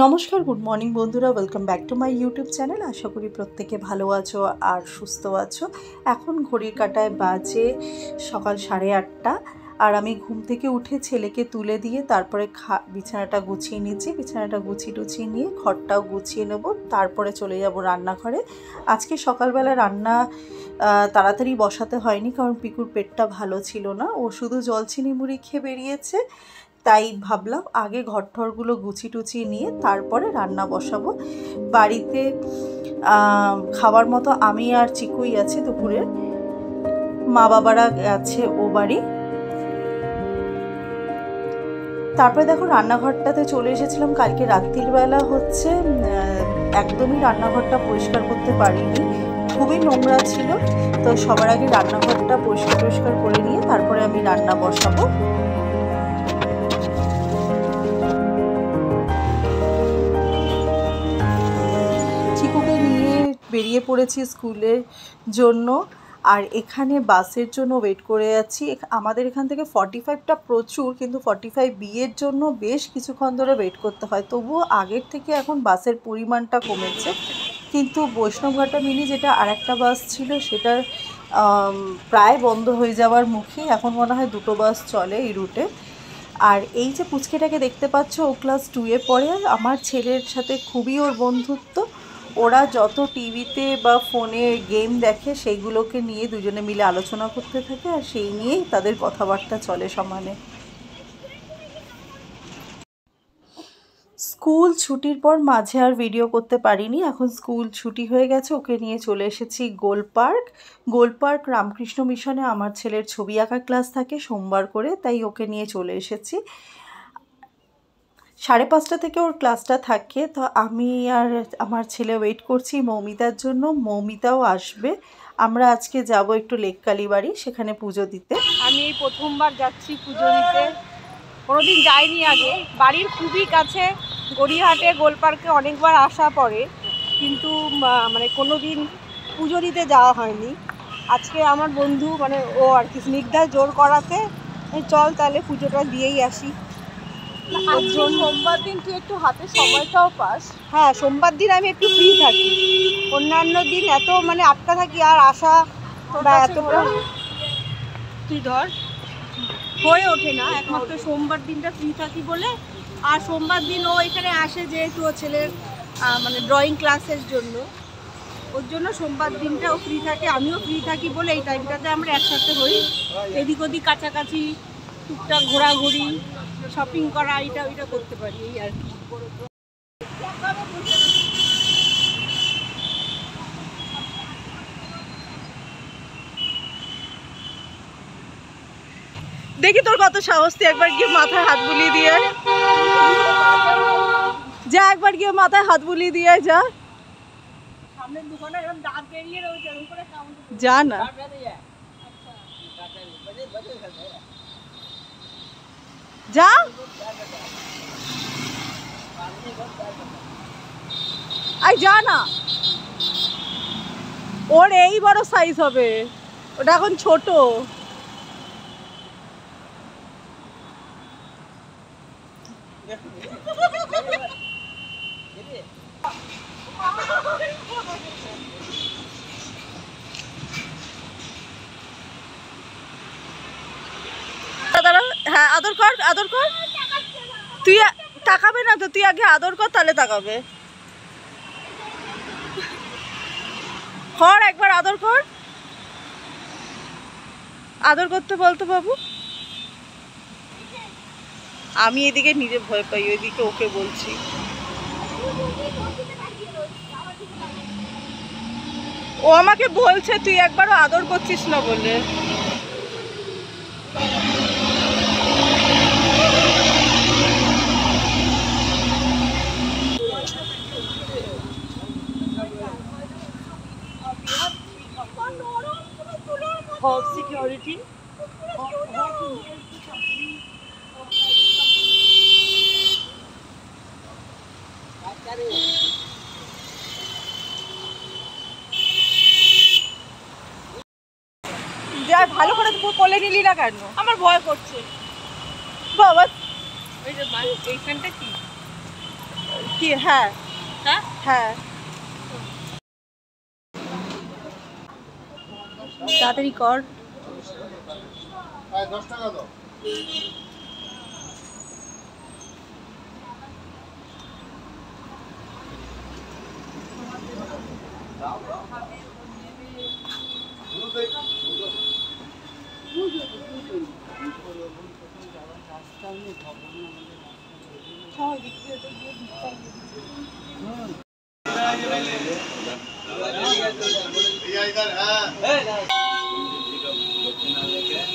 নমস্কার, good morning বন্ধুরা, welcome back to my YouTube channel. আশা করি প্রত্যেকে ভালো আছো আর সুস্থ আছো। এখন ঘড়ির কাঁটায় বাজে সকাল 8:30 আর আমি ঘুম থেকে উঠে ছেলেকে তুলে দিয়ে তারপরে বিছানাটা গুছিয়ে নিচ্ছি। বিছানাটা গুছিয়ে নিয়ে ঘরটাও গুছিয়ে নেব, তারপরে চলে যাব রান্নাঘরে। আজকে সকালবেলা রান্না তাড়াতাড়ি বসাতে হয়নি, কারণ পিকুর পেটটা ভালো ছিল না, ও শুধু জল চিনি মুড়ি খেয়ে বেরিয়েছে। তাই ভাবলাম আগে ঘরঠরগুলো গুছিয়ে নিয়ে তারপরে রান্না বসাবো। বাড়িতে খাওয়ার মতো আমি আর চিকুই আছে, দুপুরে মা বাবারা আছে ও বাড়ি। তারপরে দেখো রান্নাঘরটাতে চলে এসেছিলাম। কালকে রাত্রিবেলা একদমই রান্নাঘরটা পরিষ্কার করতে পারিনি, খুবই নোংরা ছিল। তো সবার আগে রান্নাঘরটা পরিষ্কার করে নিয়ে তারপরে আমি রান্না বসাবো। চিকুকে নিয়ে বেরিয়ে পড়েছি স্কুলের জন্য, আর এখানে বাসের জন্য ওয়েট করে আছি। আমাদের এখান থেকে 45টা প্রচুর, কিন্তু 45B এর জন্য বেশ কিছুক্ষণ ধরে ওয়েট করতে হয়। তবুও আগের থেকে এখন বাসের পরিমাণটা কমেছে, কিন্তু বৈষ্ণবঘাটা মিনি যেটা আরেকটা বাস ছিল সেটার প্রায় বন্ধ হয়ে যাওয়ার মুখে। এখন মনে হয় 2টো বাস চলে এই রুটে। আর এই যে পুচকেটাকে দেখতে পাচ্ছ, ও ক্লাস 2-এ পড়ে। আমার ছেলের সাথে খুবই ওর বন্ধুত্ব। ওরা যত টিভিতে বা ফোনে গেম দেখে সেইগুলোকে নিয়ে দুজনে মিলে আলোচনা করতে থাকে, আর সেই নিয়েই তাদের কথাবার্তা চলে সমানে। স্কুল ছুটির পর মাঝে আর ভিডিও করতে পারিনি। এখন স্কুল ছুটি হয়ে গেছে, ওকে নিয়ে চলে এসেছি গোলপার্ক রামকৃষ্ণ মিশনে। আমার ছেলের ছবি আঁকা ক্লাস থাকে সোমবার করে, তাই ওকে নিয়ে চলে এসেছি। 5:30 থেকে ওর ক্লাসটা থাকে। তো আমি আর আমার ছেলে ওয়েট করছি মৌমিতার জন্য। মৌমিতাও আসবে। আমরা আজকে যাব একটু লেক কালীবাড়ি, সেখানে পুজো দিতে। আমি এই প্রথমবার যাচ্ছি পুজো দিতে, কোনোদিন যাইনি আগে। বাড়ির খুবই কাছে, গড়িয়াহাটে গোলপার্কে অনেকবার আসা পড়ে, কিন্তু মানে কোনোদিন পুজো দিতে যাওয়া হয়নি। আজকে আমার বন্ধু ও আর কি স্নিগ্ধা জোর করাতে চল তাহলে পুজোটা দিয়েই আসি। সোমবার দিন তুই একটু হাতে সময়টাও পাস। হ্যাঁ, সোমবার দিন আমি একটু ফ্রি থাকি, অন্যান্য দিন এত আটকা থাকি আর আসা বা এতটা তুই ধর হয়ে ওঠে না। একমাত্র সোমবার দিনটা ফ্রি থাকি বলে। আর সোমবার দিন ও এখানে আসে যেহেতু ও ছেলের ড্রয়িং ক্লাসের জন্য, ওর জন্য সোমবার দিনটা ও ফ্রি থাকে, আমিও ফ্রি থাকি বলে এই টাইমটাতে আমরা একসাথে হই। এদিক ওদিক কাছাকাছি টুকটাক ঘোরাঘুরি, শপিং করা, এটা ওইটা করতে পারি, এই আর কি। দেখি তোর কত সাহস, তুই একবার গিয়ে মাথায় হাত বুলিয়ে দিয়ে যা, একবার গিয়ে মাথায় হাত বুলিয়ে দিয়ে যা। সামনের দোকানে এরকম দাঁত বেরিয়ে রয়েছে, এরকম করে যা না, যা। আই যা না, ওর এই বড় সাইজ হবে, ওটা এখন ছোট। হ্যাঁ, আদর কর। তুই তাকাবে না তো, তুই আগে আদর কর, তাহলে তাকাবে। একবার আদর কর, আদর করতে বলতো বাবু। আমি এদিকে নিজে ভয় পাই, ওইদিকে ওকে বলছি। ও আমাকে বলছে তুই একবারও আদর করছিস না বলে। সিকিউরিটি যা, ভালো করে কোলে নিলি না কেন? আমার ভয় করছে বাবা। ওই যে এইখানটা কি কি? হ্যাঁ হ্যাঁ হ্যাঁ, তাড়াতাড়ি কর। इधर है